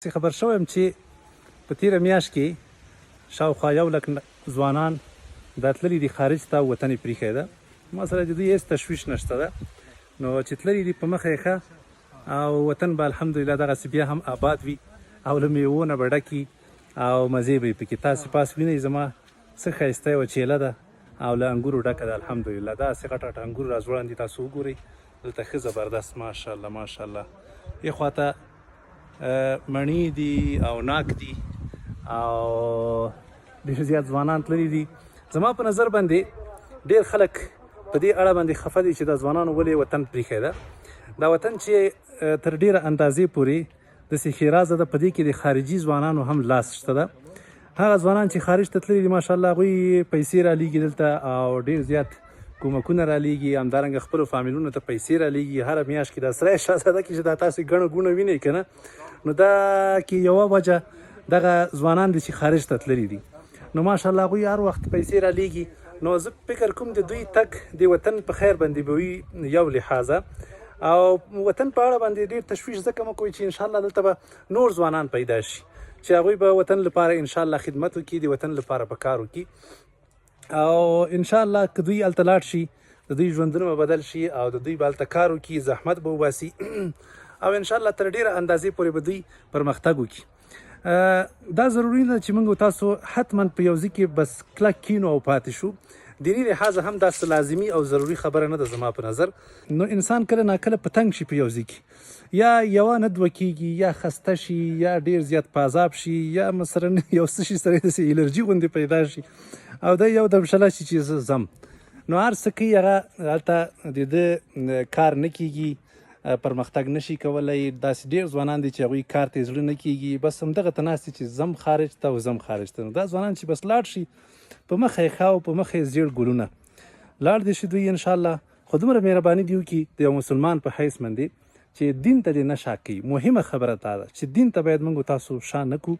خبر شوم چې په تیره میاشت کې شاوخوا 1 لک ځوانان دا تللي دي خارج ته وطن یې پریښی ده. ما سره د دوی هېڅ تشویش نشته ده، نو چې تللي دي په مخه یې ښه او وطن به الحمدلله دغسې بیا هم آباد وي او له میوو نه به ډک وي او مزې به یې پکې. تاسې پاس وینئ زما څه ښایسته یوه چیله ده او له انګورو ډکه ده الحمدلله. داسې غټ غټ انګور را ځوړند دي، تاسو وګورئ دلته ښه زبردست ماشاءالله ماشاءالله. یې خواته مڼې دي او ناک دي او ډېر زیات ځوانان تللي دي. زما په نظر باندې ډېر خلک په دې اړه باندې خفه دي چې دا ځوانانو ولې وطن پریښی ده. دا وطن چې تر ډېره اندازې پورې داسې ښېرازه ده، په دې کې د خارجي ځوانانو هم لاس شته ده. هغه ځوانان چې خارج ته تللي دي ماشاءالله هغوی پیسې رالیږي دلته او ډېر زیات کومکونه رالیږي، همدارنګه خپلو فامیلونو ته پیسې رالیږي. هره میاشت کې دا سری شهزاده کې چې دا تاسې ګڼه ګوڼه وینئ که نه، نو دا کې یوه وجه دغه ځوانان دي چې خارج ته تللي دي. نو ماشاءالله هغوی هر وخت پیسې رالیږي. نو زه فکر کوم د دوی تګ د وطن په خیر باندې به وي یو لحاظه، او وطن په اړه باندې ډېر تشویش ځکه مه کوئ چې انشاءالله دلته به نور ځوانان پیدا شي چې هغوی به وطن لپاره انشاءالله خدمت وکړي، د وطن لپاره به کار وکړي او انشاءالله که دوی هلته لاړ شي د دوی ژوندونه به بدل شي او د دوی به هلته کار وکړي، زحمت به وباسي او انشاءالله تر ډېره اندازې پورې به دوی پرمختګ وکړي. دا ضروري ده چې موږ تاسو حتما په یو ځای کې بس کلک کینو او پاتې شو. دیني لحاظه هم داسې لازمي او ضروري خبره نه ده زما په نظر. نو انسان کله ناکله په تنګ شي په یو ځای کې، یا یوه نه دوه کېږي، یا خسته شي، یا ډېر زیات په عذاب شي، یا مثلا یو څه شي سره داسې الرجي غوندې پیدا شي او دا یو دم شله شي چې زه ځم. نو هر څه کوي هغه هلته د ده کار نه کېږي، پرمختګ نشي کولی. داسې ډېر ځوانان دي چې هغوی کار ته یې زړه نه کېږي، بس همدغه ته ناست دي چې ځم خارج ته او ځم خارج ته. نو دا ځوانان چې بس لاړ شي په مخه یې ښه او په مخه یې زیړ ګلونه لاړ دي شي دوی انشاءالله. خو دومره مهرباني دې وکړي د یو مسلمان په حیث باندې چې دین ته دې نه شا کوي. مهمه خبره دا ده چې دین ته باید موږ تاسو شا نه کړو،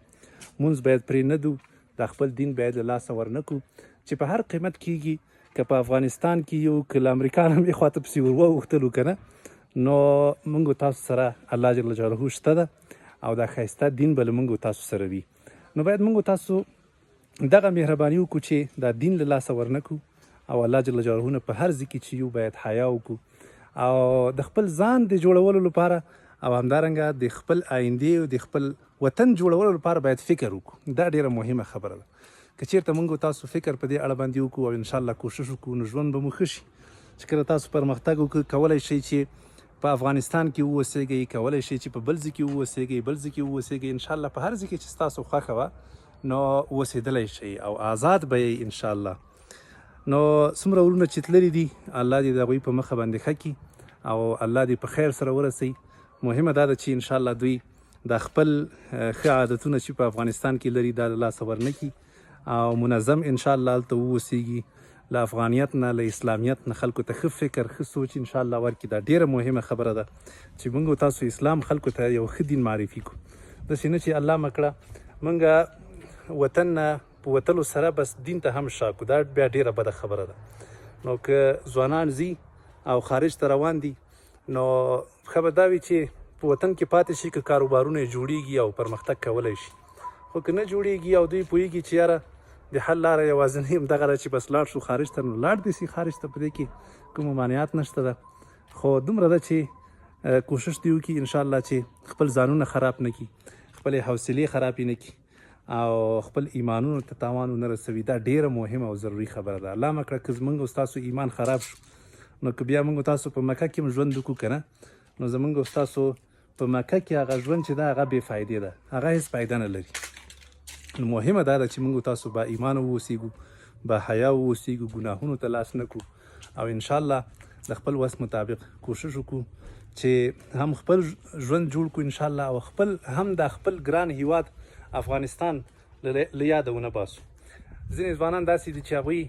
مونځ باید پرې نه دو، دا خپل دین باید له لاسه ور نه کړو چې په هر قیمت کېږي. که په افغانستان کې یو که له امریکا نه هم یې خواته پسې ور واوښتلو که نه، نو موږ تاسو سره الله جل جلاله شته ده او دا ښایسته دین به له موږ تاسو سره وي. نو باید موږ تاسو دغه مهرباني وکړو چې دا دین له لاسه ور نه کړو او الله جل جلاله نه په هر ځای کې چې یو باید حیا وکړو او د خپل ځان د جوړولو لپاره او همدارنګه د خپل آیندې او د خپل وطن جوړولو لپاره باید فکر وکړو. دا ډیره مهمه خبره ده. که چیرته موږ تاسو فکر په دې اړه باندې وکړو او انشاءالله کوشش وکړو، نو ژوند به مو ښه شي. چې کله تاسو پرمختګ وکړئ، کولی شئ چې په افغانستان کې واوسیږئ، کولی شئ چې په بل ځای کې واوسیږئ، بل ځای کې واوسیږئ. انشاءالله په هر ځای کې چې ستاسو خوښه وه نو اوسېدلی شئ او آزاد به یې انشاءالله. نو څومره ورونه چې تللي دي الله دې د هغوی په مخه باندې ښه کړي او الله دې په خیر سره ورسوي. مهمه دا ده چې انشاءالله دوی دا خپل ښه عادتونه چې په افغانستان کې لري دا له لاسه ور نه کړي او منظم انشاءالله هلته واوسیږي. له افغانیت نه له اسلامیت نه خلکو ته ښه فکر ښه سوچ انشاءالله ورکړي. دا ډیره مهمه خبره ده چې موږ تاسو اسلام خلکو ته یو ښه دین معرفي کړو. داسې نه چې الله مه کړه موږ وطن نه په وتلو سره بس دین ته هم شا کړو، دا بیا ډیره بده خبره ده. نو که ځوانان ځي او خارج ته روان دي نو ښه به دا وي چې په وطن کې پاتې شي، که کاروبارونه یې جوړیږي او پرمختګ کولی شي. خو که نه جوړیږي او دوی پوهیږي چې یاره د حل لاره یوازینۍ همدغه ده چې بس لاړ شو خارج ته، نو لاړ دې شي خارج ته، په دې کې کوم مانعات نشته ده. خو دومره ده چې کوشش دې وکړي انشاءالله چې خپل ځانونه خراب نه کړي، خپلې حوصلې خرابې نه کړي او خپل ایمانونو ته تاوان ونه رسوي. دا ډیره مهمه او ضروري خبره ده. الله مه کړه که زموږ او ستاسو ایمان خراب شو، نو که بیا موږ تاسو په مکه کې هم ژوند وکړو که نه، نو زموږ او ستاسو په مکه کې هغه ژوند چې ده هغه بې فایدې ده، هغه هېڅ فایده نه لري. نو مهمه دا ده چې موږ تاسو با ایمان واوسیږو، با حیا واوسیږو، ګناهونو ته لاس نه کړو او انشاءالله د خپل وس مطابق کوشش وکړو چې هم خپل ژوند جوړ کړو انشاءالله او خپل هم د خپل ګران هیواد افغانستان له یاده ونه باسو. ځینې ځوانان داسې دي چې هغوی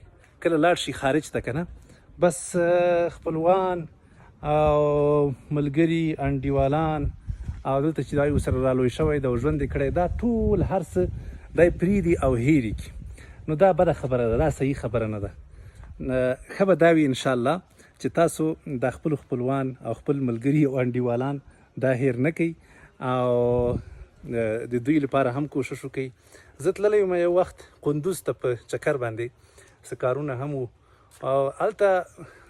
کله لاړ شي خارج ته که نه، بس خپلوان او ملګري انډیوالان او دلته چې دا ورسره رالوی شوی ده او ژوند یې کړی، دا ټول هر څه دی پرېږدي او هېر یې کړي. نو دا بده خبره ده، دا صحیح خبره نه ده. ښه به دا وي انشاءالله چې تاسو د خپلو خپلوان او خپل ملګري او انډیوالان دا هېر نه کوئ او د دوی لپاره هم کوشش وکړي. زه تللی یم یو وخت قندوز ته په چکر باندې، څه کارونه هم وو، او هلته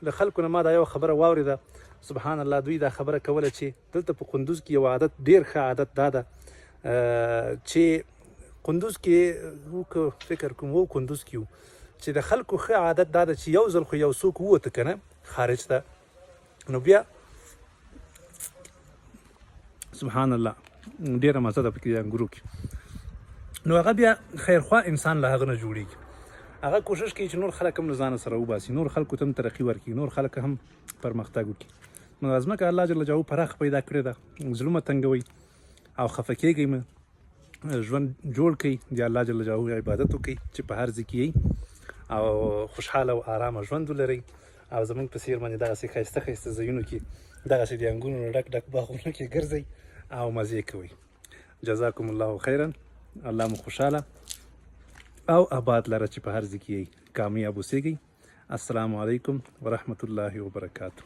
له خلکو نه ما دا یو خبره واورېده، سبحان الله، دوی دا خبره کوله چې دلته په قندوز کې یو عادت، ډېر ښه عادت دا ده چې قندوز کې فکر کوم قندوز کې وو چې د خلکو ښه عادت دا ده چې یو ځل خو یو څوک ووته که نه خارج ته، نو بیا سبحان الله ډېره مزه ده پکې د انګورو کې. نو هغه بیا خیرخوا انسان له هغه نه جوړېږي، هغه کوشش کوي چې نور خلک هم له ځانه سره وباسي، نور خلکو ته هم ترقي ورکړي، نور خلک هم پرمختګ وکړي. نو ځمکه الله جل جلاله پراخ پیدا کړې ده، زړه مه تنګوئ او خفه کېږئ مه، ژوند جوړ کړئ، د الله جل جلاله عبادت وکړئ چې په هر ځای کې او خوشحاله او آرامه ژوند ولرئ، او زموږ په څېر باندې دغسې ښایسته ښایسته ځایونو کې، دغسې د انګورو نه ډک ډک باغونو کې ګرځئ او مزې کوئ. جزاکم الله خیرا، الله مو خوشحاله او آباد لره چې په هر ځای کې کامیاب اوسیږئ. السلام علیکم ورحمت الله وبرکاته.